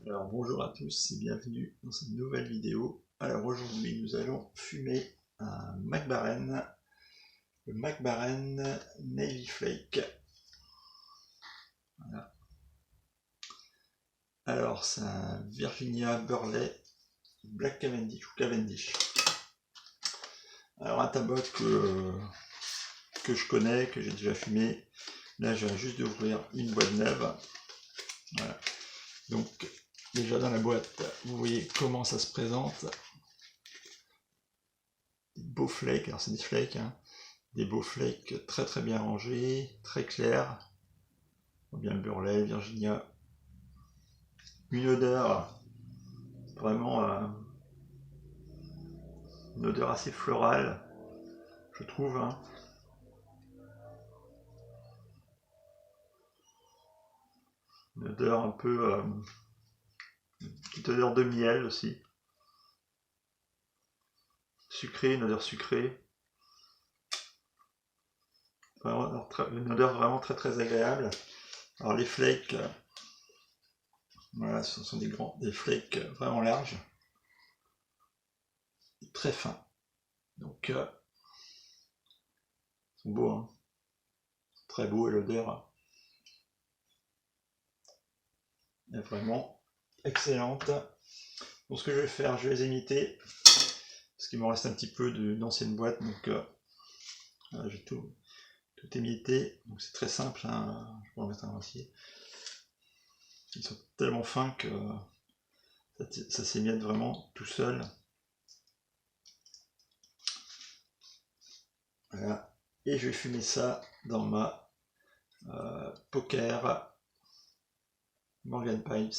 Alors bonjour à tous et bienvenue dans cette nouvelle vidéo. Alors aujourd'hui nous allons fumer un Mac Baren, le Mac Baren Navy Flake. Voilà. Alors c'est un Virginia Burley Black Cavendish ou Cavendish. Alors un tabac que je connais, que j'ai déjà fumé. Là je viens juste d'ouvrir une boîte neuve. Voilà. Donc déjà dans la boîte, vous voyez comment ça se présente. Des beaux flakes, alors c'est des flakes, hein. Des beaux flakes très très bien rangés, très clairs. Bien le Burley, Virginia. Une odeur vraiment une odeur assez florale, je trouve, hein. Une odeur un peu une petite odeur de miel aussi. Sucrée, une odeur sucrée. Vraiment, une odeur vraiment très très agréable. Alors les flakes, voilà, ce sont des flakes vraiment larges, et très fins. Donc ils sont beaux, hein. Très beau, et l'odeur est vraiment excellente. Donc ce que je vais faire, je vais les imiter, parce qu'il me reste un petit peu d'ancienne boîte, donc voilà, j'ai tout émietter, donc c'est très simple, hein. Je vais en mettre un ici. Ils sont tellement fins que ça s'émiette vraiment tout seul. Voilà. Et je vais fumer ça dans ma Poker Morgan Pipes.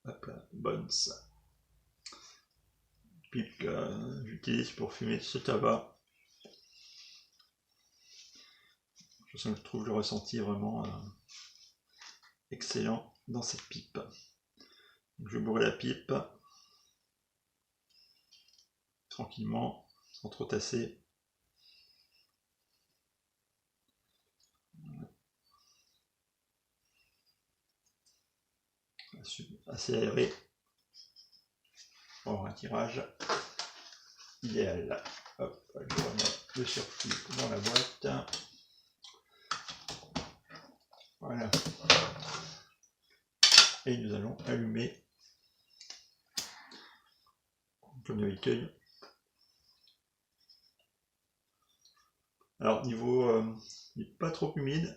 Hop là, Bones. Pipe que j'utilise pour fumer ce tabac. Je trouve le ressenti vraiment excellent dans cette pipe. Donc je vais bourrer la pipe tranquillement, sans trop tasser. Assez aéré pour avoir un tirage idéal. Hop, je remets le surplus dans la boîte. Voilà. Et nous allons allumer comme d'habitude. Alors niveau il n'est pas trop humide.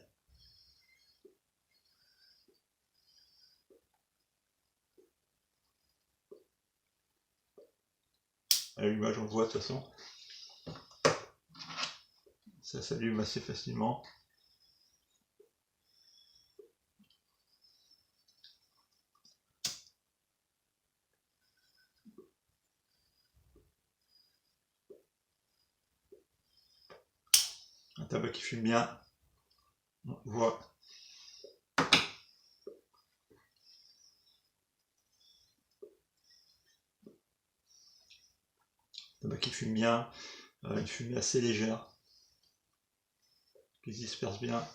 À l'allumage on le voit de toute façon. Ça s'allume assez facilement. Un tabac qui fume bien. On voit. Un tabac qui fume bien. Une fumée assez légère. Qui se disperse bien.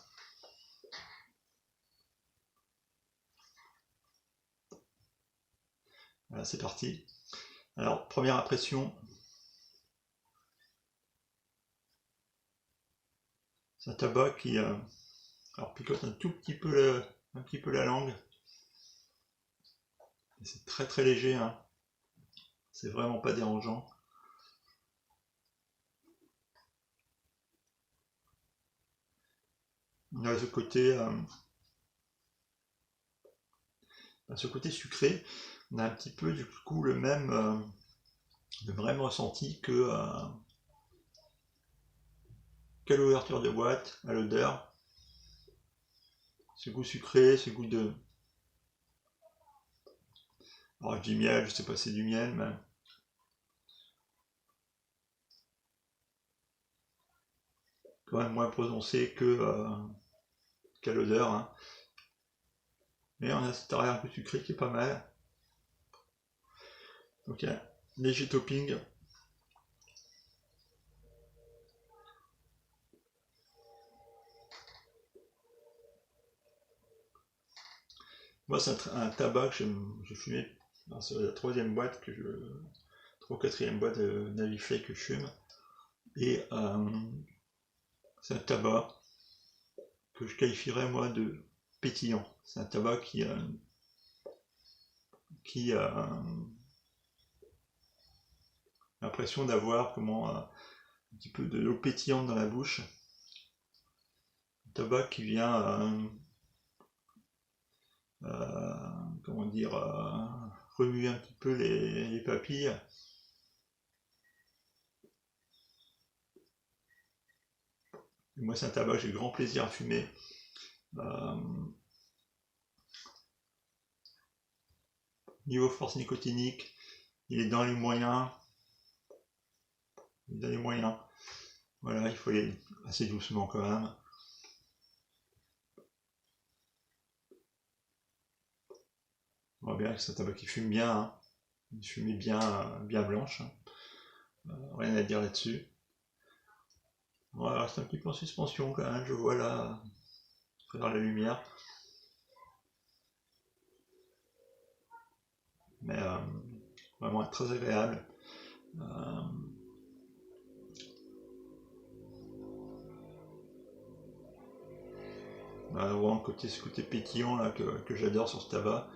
Voilà, c'est parti. Alors, première impression. C'est un tabac qui alors, picote un tout petit peu la langue. C'est très très léger, hein. C'est vraiment pas dérangeant. On a ce côté sucré. On a un petit peu du coup le même ressenti que quelle ouverture de boîte à l'odeur. Ce goût sucré, ce goût de... Alors je dis miel, je sais pas si c'est du miel, mais... quand même moins prononcé qu'à l'odeur, hein. Mais on a cet arrière-goût sucré qui est pas mal. Donc il y a un léger topping. Moi, c'est un tabac que j'ai fumé. C'est la troisième boîte ou quatrième boîte de Naviflay que je fume. Et c'est un tabac que je qualifierais moi de pétillant. C'est un tabac qui a l'impression d'avoir un petit peu de l'eau pétillante dans la bouche. Un tabac qui vient comment dire, remuer un petit peu les papilles. Et moi, c'est un tabac que j'ai grand plaisir à fumer. Niveau force nicotinique, il est dans les moyens. Voilà, il faut y aller assez doucement quand même. On voit bien que c'est un tabac qui fume bien, hein. Une fumée bien blanche. Rien à dire là-dessus. Voilà, c'est un petit peu en suspension quand même, je vois là, à travers la lumière. Mais vraiment très agréable. Vraiment ce côté pétillant là, que j'adore sur ce tabac.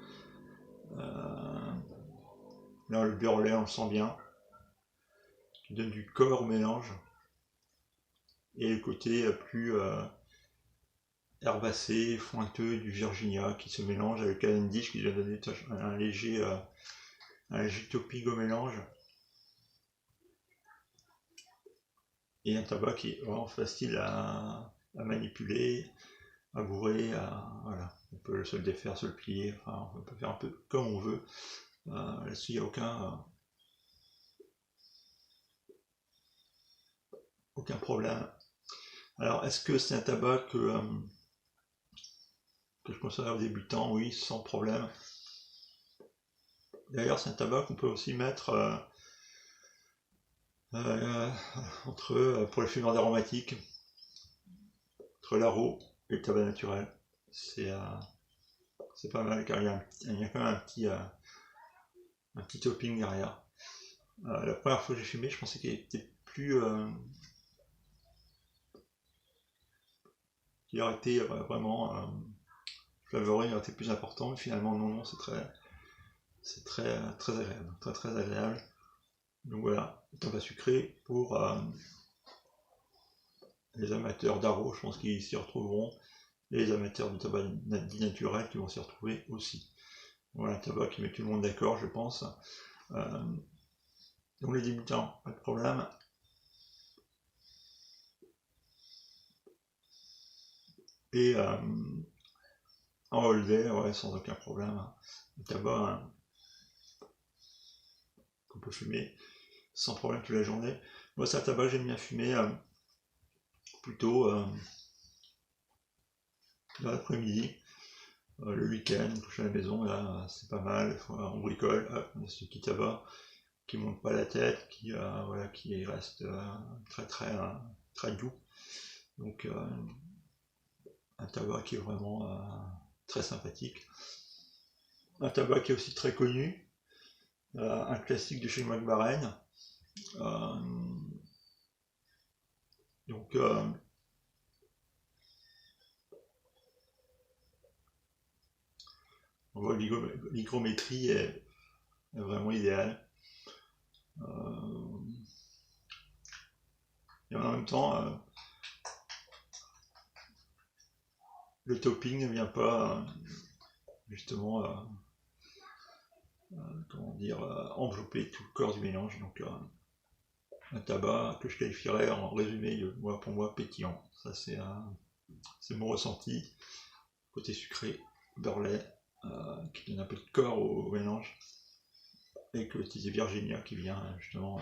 Là, le beurre lait, on le sent bien. Qui donne du corps au mélange. Et le côté plus herbacé, fointeux du Virginia qui se mélange avec le Cavendish qui lui a donné un léger topping au mélange. Et un tabac qui est vraiment facile à manipuler, à bourrer, voilà. On peut se le défaire, se le plier, enfin, on peut faire un peu comme on veut. Là-dessus, il n'y a aucun problème. Alors, est-ce que c'est un tabac que je conseille aux débutants? Oui, sans problème. D'ailleurs, c'est un tabac qu'on peut aussi mettre pour les fumeurs d'aromatiques, entre l'aro et le tabac naturel. C'est pas mal car il y a quand même un petit topping derrière. La première fois que j'ai fumé, je pensais qu'il était plus. Qu'il aurait été vraiment. Flavoré aurait été plus important, mais finalement, non, c'est très agréable. Très agréable. Donc voilà, tabac sucré pour les amateurs d'aro, je pense qu'ils s'y retrouveront. Et les amateurs de tabac dit naturel qui vont s'y retrouver aussi. Voilà, un tabac qui met tout le monde d'accord, je pense. Donc les débutants, pas de problème. Et en holiday, ouais, sans aucun problème. Un tabac qu'on peut fumer sans problème toute la journée. Moi, c'est un tabac que j'aime bien fumer plutôt dans l'après-midi. Le week-end, je suis à la maison, là, c'est pas mal. On bricole, on a ce petit tabac qui monte pas la tête, qui reste très doux. Donc un tabac qui est vraiment très sympathique. Un tabac qui est aussi très connu, un classique de chez Mac Baren. Donc on voit l'hygrométrie est vraiment idéale. Et en même temps, le topping ne vient pas justement envelopper tout le corps du mélange. Donc un tabac que je qualifierais en résumé pour moi pétillant. Ça c'est mon ressenti. Côté sucré, beurre lait, qui donne un peu de corps au mélange. Et que le petit Virginia qui vient justement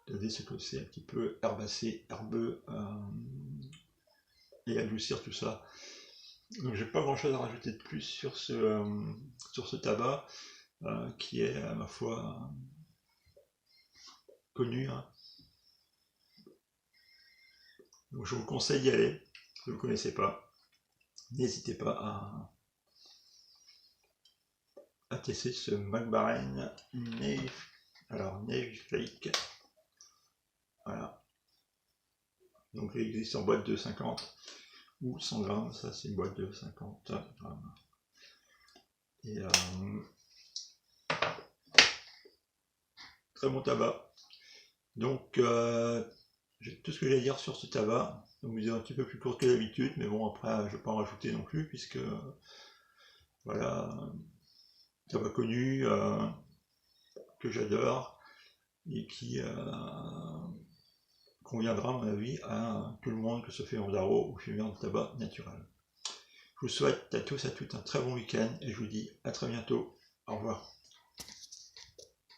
donner ce côté un petit peu herbacé, herbeux, et adoucir tout ça. Donc j'ai pas grand chose à rajouter de plus sur ce tabac qui est à ma foi connu. Hein. Donc je vous conseille d'y aller, si vous ne le connaissez pas. N'hésitez pas à tester ce Mac Baren Navy Flake. Voilà. Donc il existe en boîte de 50 ou 100 grammes, ça c'est une boîte de 50 grammes. Et très bon tabac. Donc j'ai tout ce que j'ai à dire sur ce tabac. Donc vous êtes un petit peu plus court que d'habitude, mais bon après je ne vais pas en rajouter non plus puisque voilà, tabac connu que j'adore et qui conviendra à mon avis à tout le monde, que ce fait en daro ou fumeur de tabac naturel. Je vous souhaite à tous et à toutes un très bon week-end et je vous dis à très bientôt. Au revoir.